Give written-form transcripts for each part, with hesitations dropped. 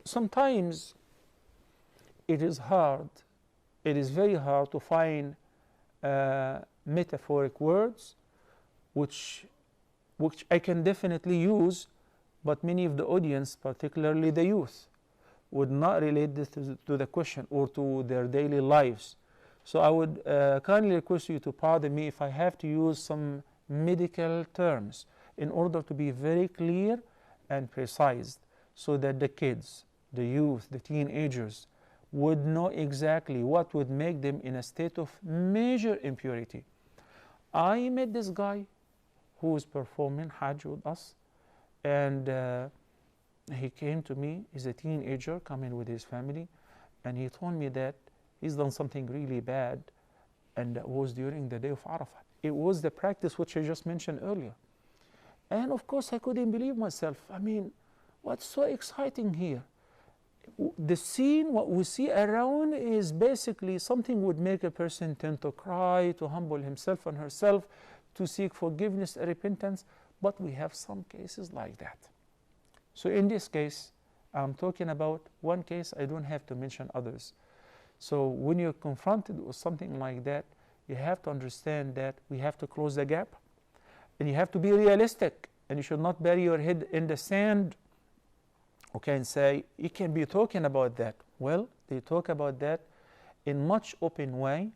sometimes it is hard, it is very hard to find metaphoric words which I can definitely use, but many of the audience, particularly the youth, would not relate this to the question or to their daily lives. So I would kindly request you to pardon me if I have to use some medical terms in order to be very clear and precise, so that the kids, the youth, the teenagers would know exactly what would make them in a state of major impurity. I met this guy who was performing Hajj with us, and he came to me. He's a teenager coming with his family, and he told me that he's done something really bad, and that was during the day of Arafat. It was the practice which I just mentioned earlier. And of course I couldn't believe myself. I mean, what's so exciting here? The scene, what we see around, is basically something would make a person tend to cry, to humble himself and herself, to seek forgiveness and repentance. But we have some cases like that. So in this case, I'm talking about one case. I don't have to mention others. So when you're confronted with something like that, you have to understand that we have to close the gap, and you have to be realistic, and you should not bury your head in the sand, okay, and say, you can be talking about that. Well, they talk about that in much open way,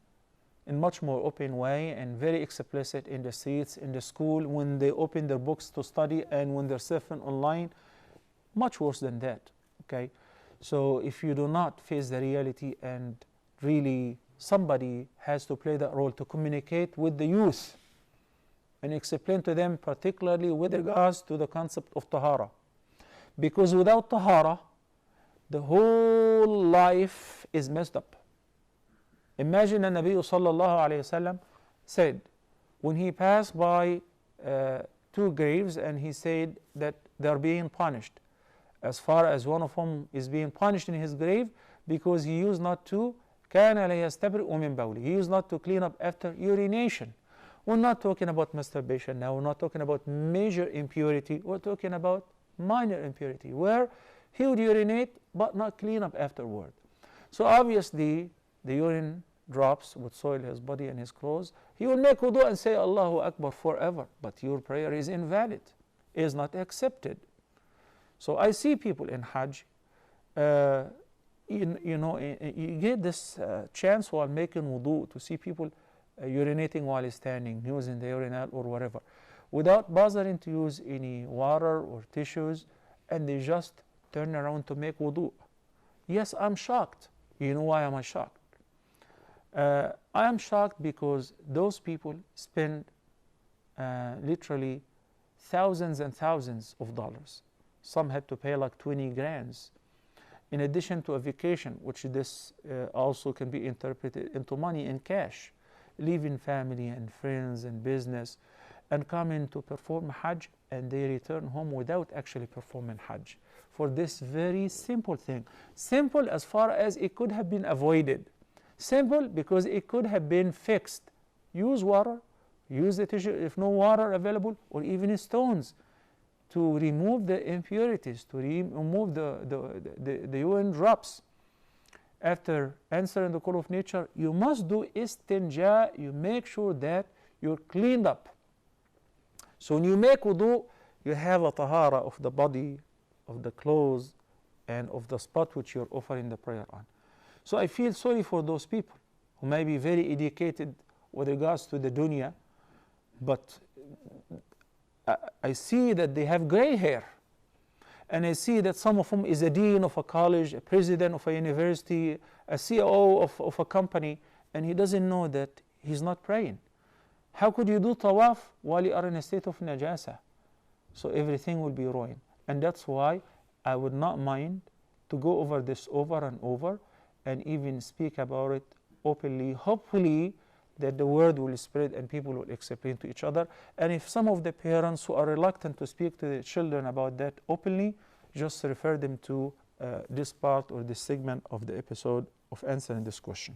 in much more open way, and very explicit in the streets, in the school, when they open their books to study, and when they're surfing online, much worse than that, okay? So if you do not face the reality, and really somebody has to play that role to communicate with the youth and explain to them, particularly with regards to the concept of tahara. Because without tahara, the whole life is messed up. Imagine the Nabi sallallahu alayhi wasallam said, when he passed by two graves, and he said that they're being punished, as far as one of them is being punished in his grave because he used not to he used not to clean up after urination. We're not talking about masturbation now. We're not talking about major impurity. We're talking about minor impurity, where he would urinate but not clean up afterward. So obviously the urine drops would soil his body and his clothes. He will make wudu and say Allahu Akbar forever, but your prayer is invalid, is not accepted. So I see people in Hajj, you get this chance while making wudu to see people urinating while standing, using the urinal or whatever, without bothering to use any water or tissues, and they just turn around to make wudu. Yes, I'm shocked. You know why am I shocked? I am shocked because those people spend literally thousands and thousands of dollars. Some had to pay like 20 grands, in addition to a vacation, which this also can be interpreted into money in cash, leaving family and friends and business, and coming to perform Hajj, and they return home without actually performing Hajj, for this very simple thing. Simple as far as it could have been avoided. Simple because it could have been fixed. Use water, use the tissue if no water available, or even stones, to remove the impurities, to remove the urine drops. After answering the call of nature, you must do istinja. You make sure that you're cleaned up. So when you make wudu, you have a tahara of the body, of the clothes, and of the spot which you're offering the prayer on. So I feel sorry for those people who may be very educated with regards to the dunya, but I see that they have gray hair, and I see that some of them is a dean of a college, a president of a university, a CEO of a company, and he doesn't know that he's not praying. How could you do tawaf while you are in a state of najasa? So everything will be ruined. And that's why I would not mind to go over this over and over, and even speak about it openly, hopefully that the word will spread and people will explain to each other. And if some of the parents who are reluctant to speak to their children about that openly, just refer them to this part or this segment of the episode of answering this question.